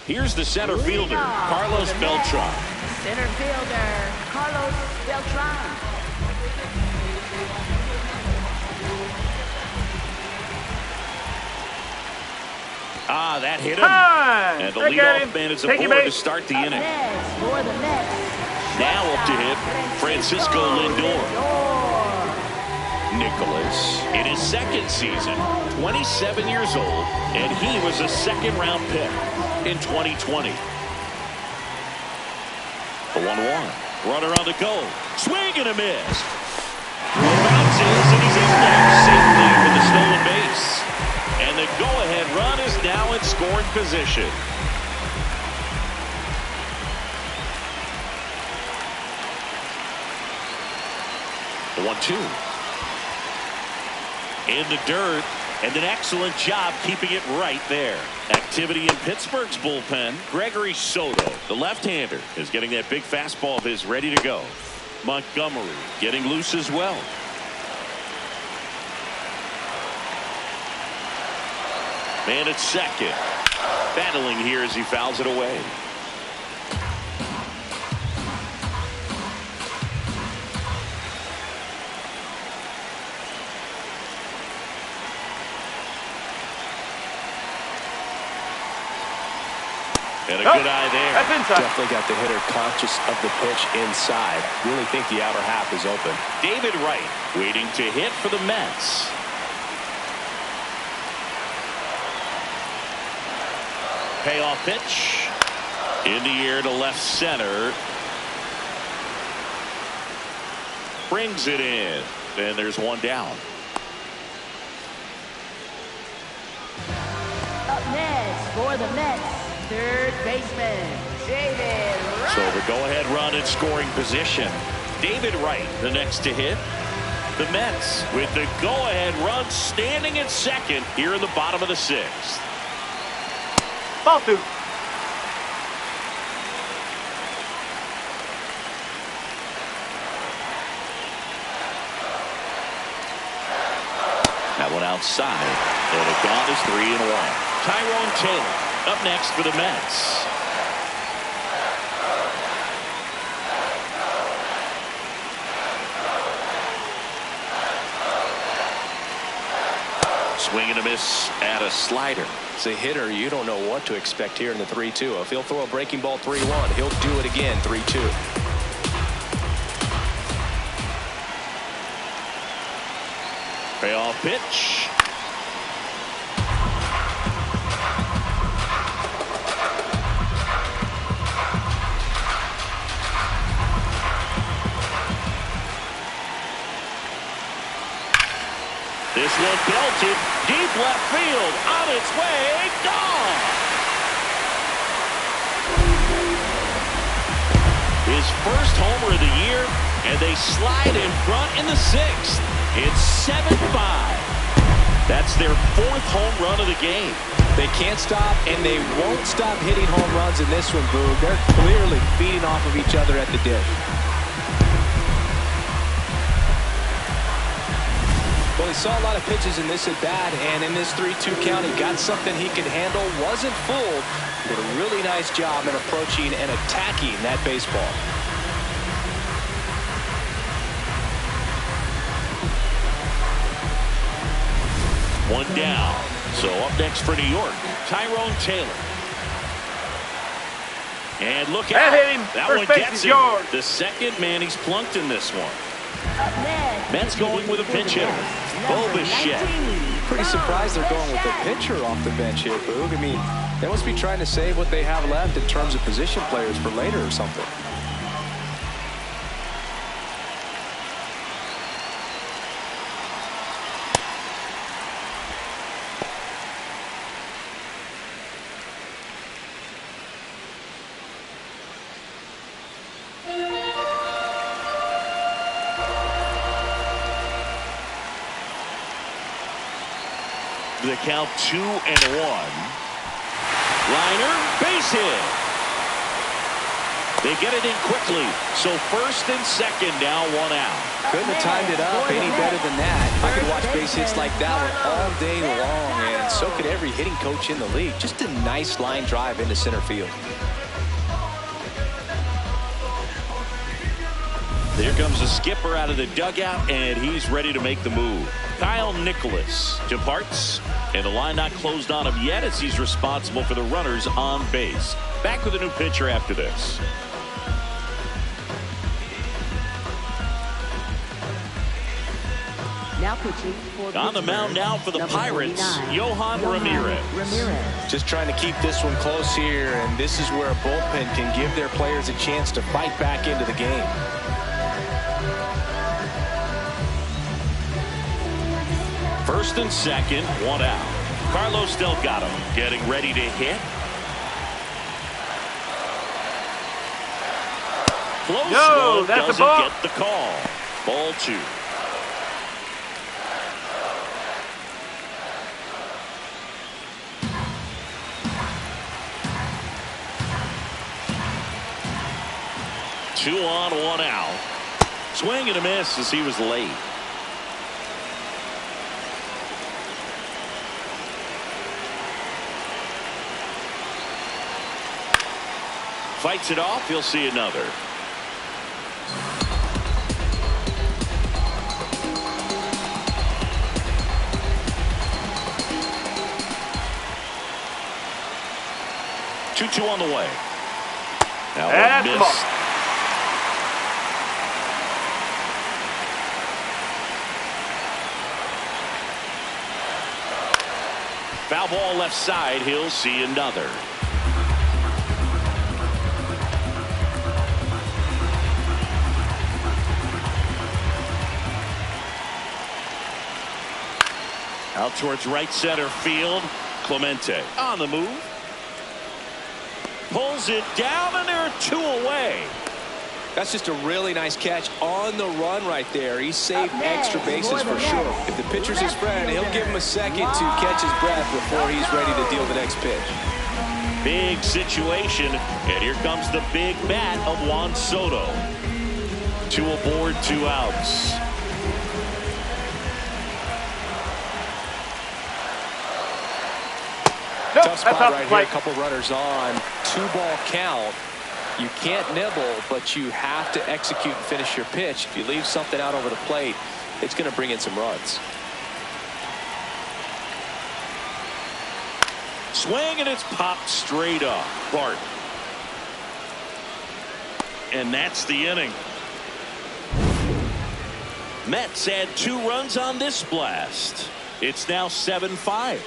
Here's the center fielder, Carlos Beltran. Center fielder, Carlos Beltran. Ah, that hit him. And the Look at leadoff him. man is Take aboard him, to start the inning. Next for the Mets. Now up to hit, Francisco Lindor. Nicholas in his second season, 27 years old, and he was a second-round pick in 2020. The 1-1. Runner on the go. Swing and a miss. Bounces, and he's in there safely with the stolen base. And the go-ahead run is now in scoring position. The 1-2. In the dirt, and an excellent job keeping it right there. Activity in Pittsburgh's bullpen. Gregory Soto, the left-hander, is getting that big fastball of his ready to go. Montgomery getting loose as well. Man at second. Battling here as he fouls it away. And a good eye there. That's inside. Definitely got the hitter conscious of the pitch inside. Really think the outer half is open. David Wright waiting to hit for the Mets. Payoff pitch. In the air to left center. Brings it in. And there's one down. Up next for the Mets, third baseman, David Wright. So the go-ahead run in scoring position. David Wright, the next to hit. The Mets with the go-ahead run standing at second here in the bottom of the sixth. Ball two. That one outside. And a count is 3-1. Tyrone Taylor up next for the Mets. Swing and a miss at a slider. As a hitter, you don't know what to expect here in the 3-2. If he'll throw a breaking ball 3-1, he'll do it again 3-2. Payoff pitch. This one belted deep left field, on its way, gone. His first homer of the year, and they slide in front in the 6th. It's 7-5. That's their 4th home run of the game. They can't stop, and they won't stop hitting home runs in this one, Boog. They're clearly feeding off of each other at the dish. Well, he saw a lot of pitches in this at-bat, and in this 3-2 count, he got something he could handle, wasn't fooled, did a really nice job in approaching and attacking that baseball. One down. So up next for New York, Tyrone Taylor. And look out. That hit him. That First one base gets is him. yours. The second man he's plunked in this one. Up next, Mets going with a pinch hitter. Bobichette. Pretty surprised they're going with the pitcher off the bench here, Boog. I mean, they must be trying to save what they have left in terms of position players for later or something. The count 2-1. Liner, base hit. They get it in quickly. So first and second now, 1 out. Couldn't have timed it up any better than that. I could watch base hits like that one all day long, and so could every hitting coach in the league. Just a nice line drive into center field. Here comes the skipper out of the dugout, and he's ready to make the move. Kyle Nicholas departs, and the line not closed on him yet as he's responsible for the runners on base. Back with a new pitcher after this. Now pitching for On the mound now for the number Pirates, 49, Yohan Ramirez. Just trying to keep this one close here, and this is where a bullpen can give their players a chance to fight back into the game. First and second, 1 out. Carlos Delgado getting ready to hit. Close one, that's a doesn't ball. get the call. Ball 2. Two on, 1 out. Swing and a miss as he was late. Fights it off. He'll see another. Two on the way. Now That's one the ball. missed. Foul ball left side. He'll see another. Out towards right center field. Clemente on the move. Pulls it down, and there are 2 away. That's just a really nice catch on the run right there. He saved extra bases for sure. If the pitcher's his friend, he'll give him a second to catch his breath before he's ready to deal the next pitch. Big situation, and here comes the big bat of Juan Soto. 2 aboard, 2 outs. Nope, Tough spot that's off right the here. A plate. couple runners on. 2-ball count. You can't nibble, but you have to execute and finish your pitch. If you leave something out over the plate, it's going to bring in some runs. swing, and it's popped straight up. Bart. And that's the inning. Mets had 2 runs on this blast. It's now 7-5.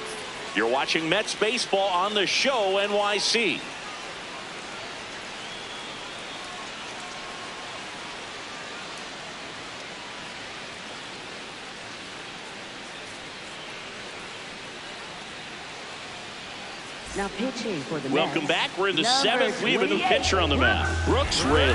You're watching Mets baseball on the show NYC. Now pitching for the Welcome Mets. back. We're in the Number 7th. We have a new 28, pitcher on the mound. Brooks Raley.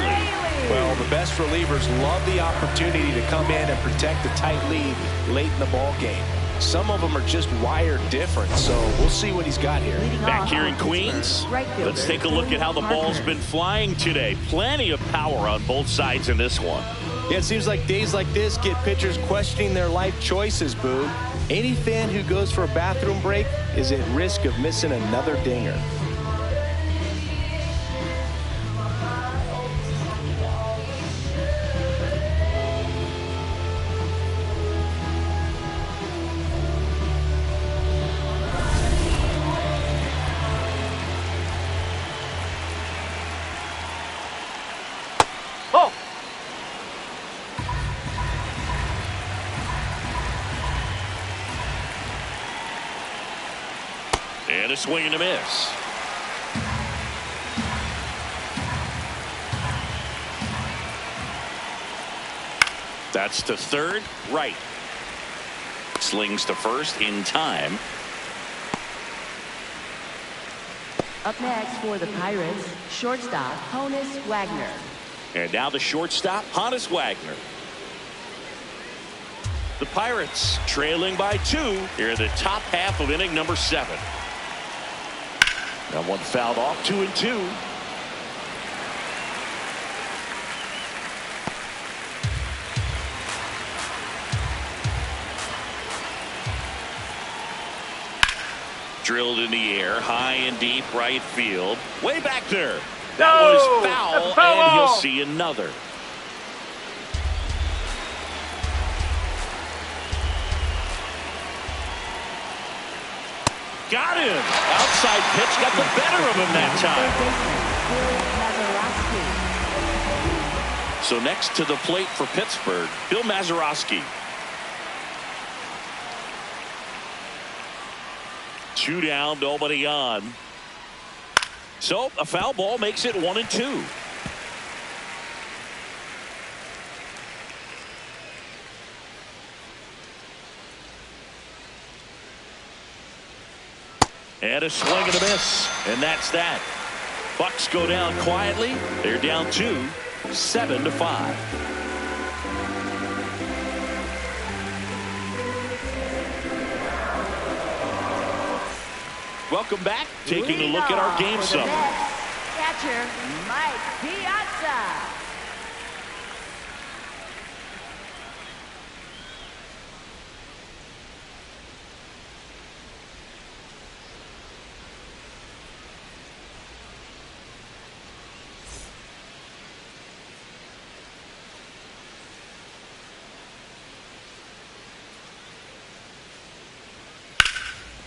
Well, the best relievers love the opportunity to come in and protect a tight lead late in the ball game. Some of them are just wired different, so we'll see what he's got here. Back here in Queens, let's take a look at how the ball's been flying today. Plenty of power on both sides in this one. Yeah, it seems like days like this get pitchers questioning their life choices, Boog. Any fan who goes for a bathroom break is at risk of missing another dinger. Oh! And a swing and a miss. That's to third, right. Slings to first in time. Up next for the Pirates, shortstop Honus Wagner. And now the shortstop, Honus Wagner. The Pirates trailing by 2 here in the top half of inning number 7. That one fouled off, 2-2. Drilled in the air, high and deep right field. Way back there. That was foul, and he'll see another. Got him. Outside pitch got the better of him that time. So next to the plate for Pittsburgh, Bill Mazeroski. 2 down, nobody on. So a foul ball makes it 1-2. And a swing and a miss. And that's that. Bucks go down quietly. They're down 2, 7-5. Welcome back. Taking a look at our game summary. Catcher Mike Piazza.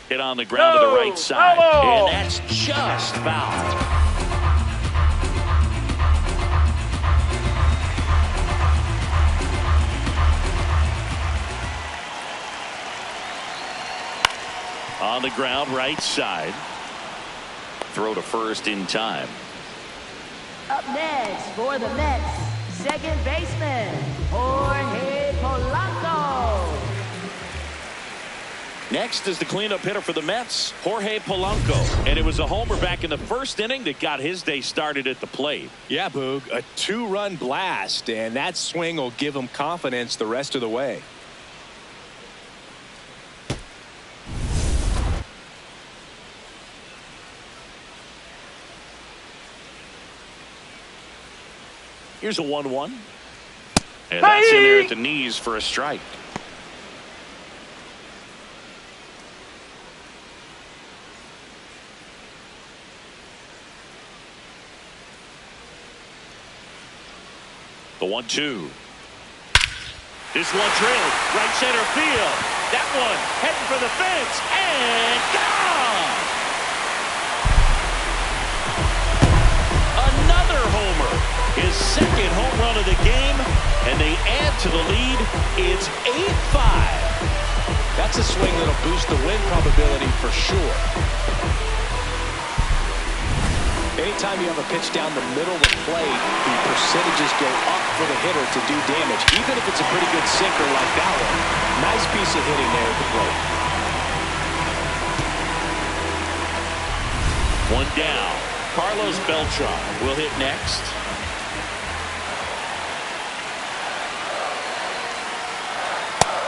Hit on the ground to the right side. And that's just fouled. On the ground right side. Throw to first in time. Up next for the Mets, second baseman Jorge Polanco. Next is the cleanup hitter for the Mets, Jorge Polanco. And it was a homer back in the first inning that got his day started at the plate. Yeah, Boog, a 2-run blast, and that swing will give him confidence the rest of the way. Here's a 1-1. And that's in there at the knees for a strike. The 1-2. This one drilled right center field. That one heading for the fence and gone. second home run of the game, and they add to the lead. It's 8-5. That's a swing that'll boost the win probability for sure. Anytime you have a pitch down the middle of the plate, the percentages go up for the hitter to do damage, even if it's a pretty good sinker like that one. Nice piece of hitting there at the plate. One down. Carlos Beltran will hit next.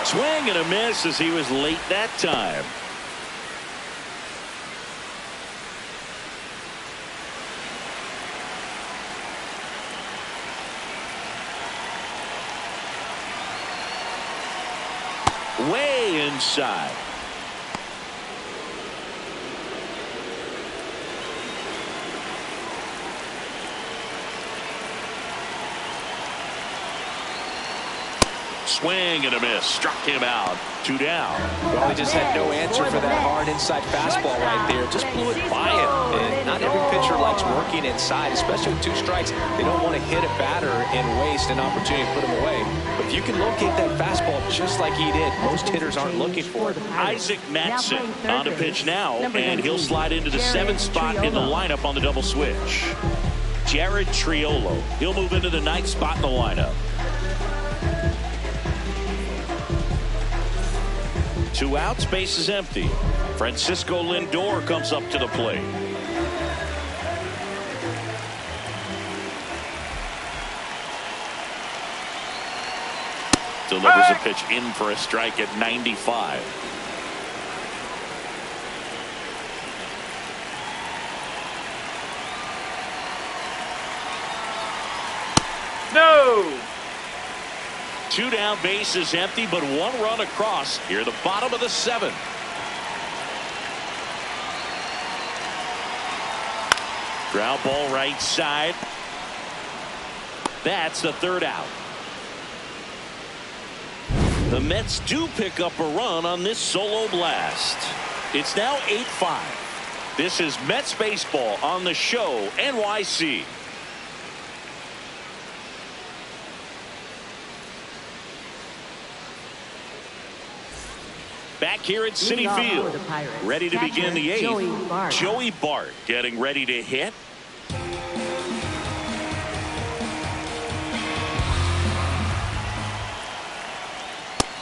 Swing and a miss as he was late that time. Way inside. Swing and a miss. Struck him out. 2 down. Well, he just had no answer for that hard inside fastball right there. Just blew it by him. And not every pitcher likes working inside, especially with 2 strikes. They don't want to hit a batter and waste an opportunity to put him away. But if you can locate that fastball just like he did, most hitters aren't looking for it. Isaac Matson on to pitch now, and he'll slide into the 7th spot in the lineup on the double switch. Jared Triolo. He'll move into the 9th spot in the lineup. 2 outs, base is empty. Francisco Lindor comes up to the plate. Delivers a pitch in for a strike at 95. No! 2 down, base is empty, but 1 run across here at the bottom of the 7th. Ground ball right side. That's the 3rd out. The Mets do pick up a run on this solo blast. It's now 8-5. This is Mets baseball on the show NYC. Back here at Citi Field, ready to begin the 8th. Joey Bart getting ready to hit.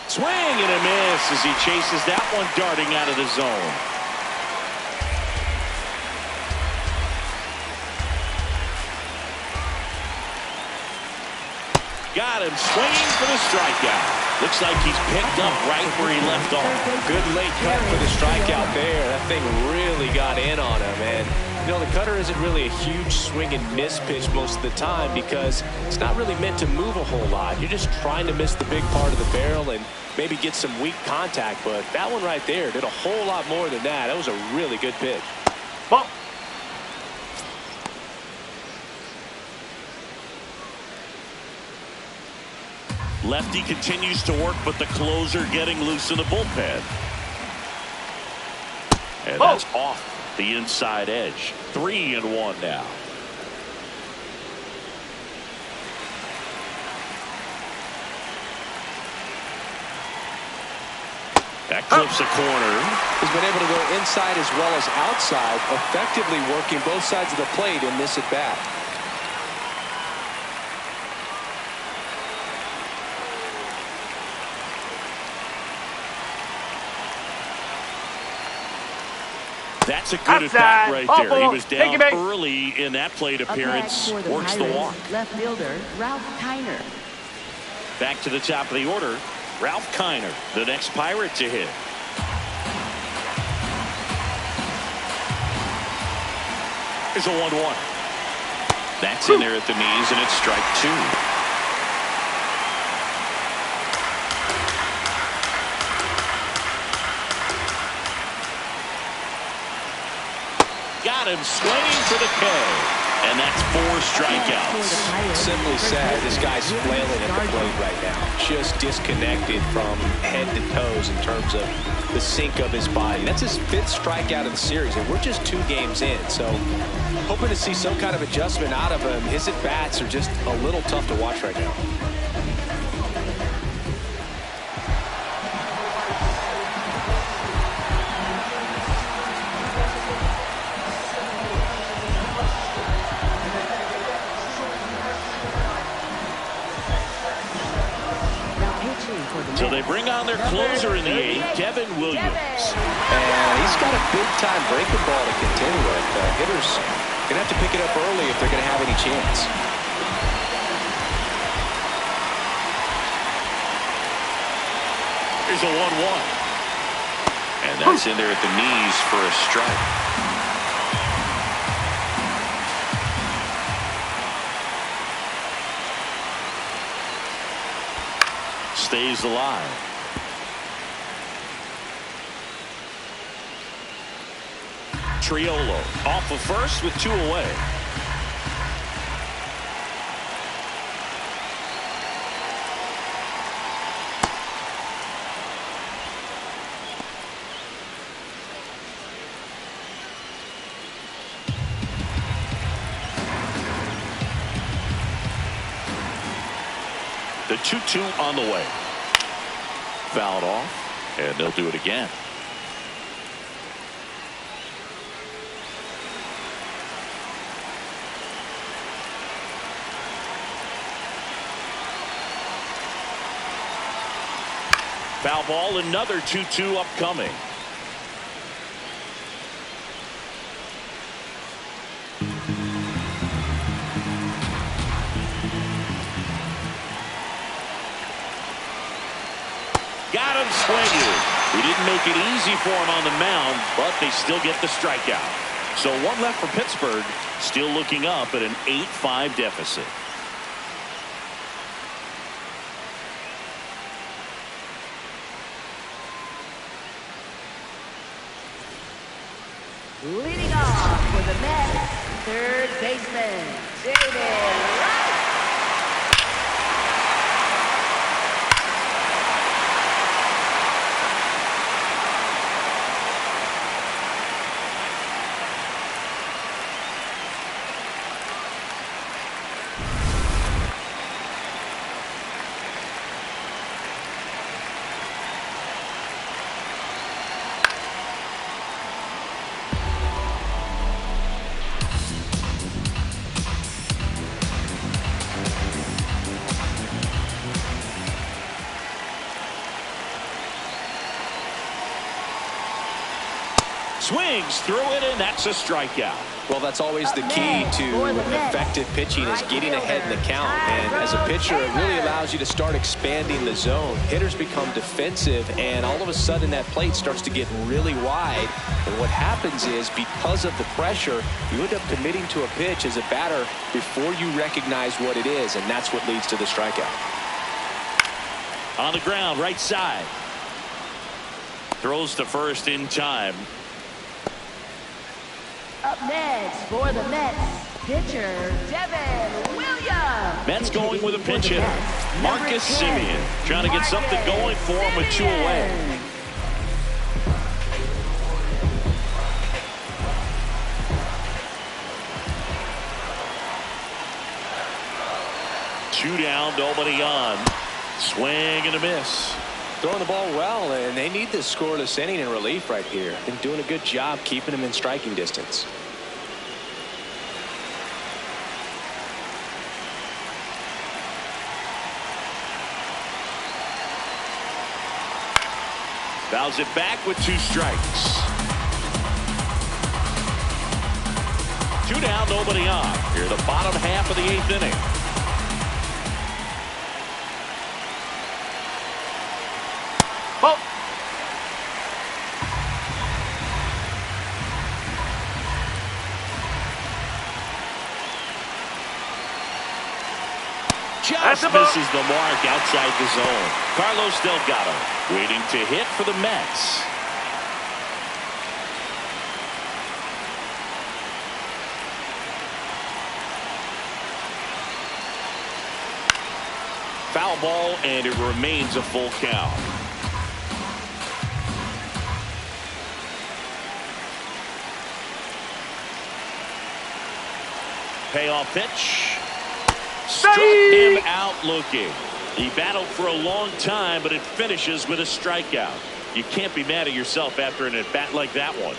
Swing and a miss as he chases that one darting out of the zone. Got him swinging for the strikeout. Looks like he's picked up right where he left off. Good late cut for the strikeout there. That thing really got in on him. And, you know, the cutter isn't really a huge swing and miss pitch most of the time because it's not really meant to move a whole lot. You're just trying to miss the big part of the barrel and maybe get some weak contact. But that one right there did a whole lot more than that. That was a really good pitch. Ball. Lefty continues to work, but the closer getting loose in the bullpen. And that's off the inside edge. 3-1 now. That clips a corner. He's been able to go inside as well as outside, effectively working both sides of the plate in this at bat. That's a good at bat right there. He was down early in that plate appearance. Works the walk. Left fielder Ralph Kiner. Back to the top of the order. Ralph Kiner, the next Pirate to hit. Here's a 1-1. That's in there at the knees, and it's strike 2. Got him swinging for the K. And that's 4 strikeouts. Simply said, this guy's flailing at the plate right now. Just disconnected from head to toes in terms of the sink of his body. That's his 5th strikeout of the series, and we're just 2 games in. So hoping to see some kind of adjustment out of him. His at-bats are just a little tough to watch right now. So they bring on their closer in the 8th, Devin Williams. And he's got a big-time breaking ball to contend with. Hitters going to have to pick it up early if they're going to have any chance. Here's a 1-1. And that's in there at the knees for a strike. Stays alive. Triolo off of first with 2 away. The 2-2 on the way. Fouled off, and they'll do it again. Foul ball, another 2-2 upcoming. Got him swinging. We didn't make it easy for him on the mound, but they still get the strikeout. So 1 left for Pittsburgh, still looking up at an 8-5 deficit. Leading off for the Mets, third baseman, David Wright. Swings through it, and that's a strikeout. Well, that's always the key to effective pitching is getting ahead in the count. And as a pitcher, it really allows you to start expanding the zone. Hitters become defensive, and all of a sudden that plate starts to get really wide. And what happens is, because of the pressure, you end up committing to a pitch as a batter before you recognize what it is, and that's what leads to the strikeout. On the ground, right side. Throws to first in time. Up next for the Mets, pitcher Devin Williams. Mets going with a pinch hitter. Marcus Semien trying to get something going for him with 2 away. Two down, nobody on. Swing and a miss. Throwing the ball well, and they need this scoreless inning in relief right here. Been doing a good job keeping him in striking distance. Fouls it back with 2 strikes. 2 down, nobody on. Here, the bottom half of the 8th inning. Ball. Just misses the mark outside the zone. Carlos Delgado waiting to hit for the Mets. Foul ball, and it remains a full count. Payoff pitch. Struck him out looking. He battled for a long time, but it finishes with a strikeout. You can't be mad at yourself after an at-bat like that one.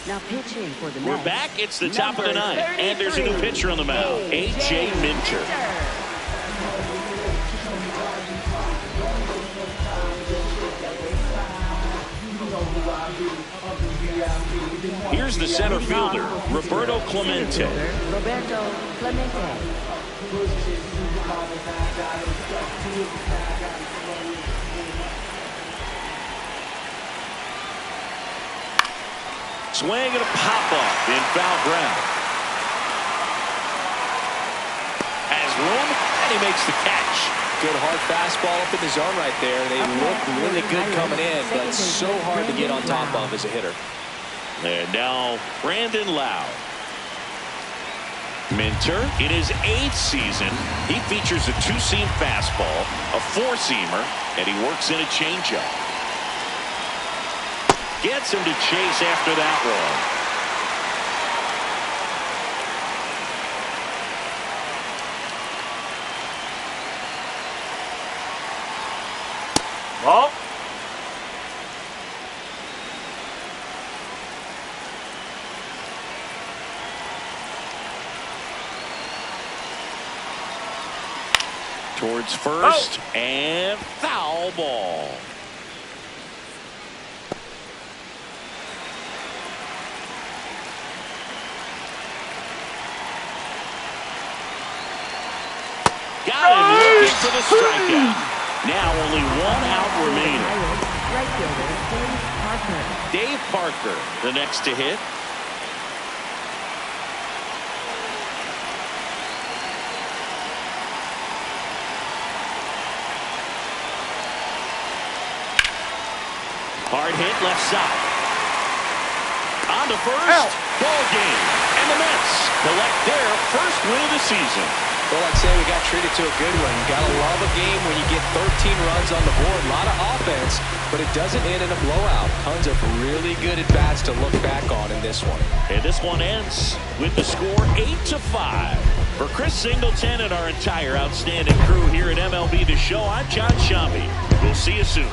Now pitching for the We're Mets. back. It's the top of the ninth, and there's a new pitcher on the mound, A.J. Minter. Here's the center fielder, Roberto Clemente. Roberto Clemente. Swing and a pop-up in foul ground. Has room, and he makes the catch. Good hard fastball up in the zone right there. They look really good coming in, but so hard to get on top of as a hitter. And now Brandon Lowe. Minter, in his 8th season, he features a 2-seam fastball, a 4-seamer, and he works in a changeup. Gets him to chase after that one. Ball. Towards first, and foul ball. Got him looking for the strikeout. Now only 1 out remaining. Right fielder Dave Parker. Dave Parker, the next to hit. Hard hit left side. On to first. Ball game. And the Mets collect their first win of the season. Well, I'd say we got treated to a good one. You got to love a game when you get 13 runs on the board. A lot of offense, but it doesn't end in a blowout. Tons of really good at-bats to look back on in this one. And this one ends with the score 8-5. For Chris Singleton and our entire outstanding crew here at MLB The Show, I'm John Shambi. We'll see you soon.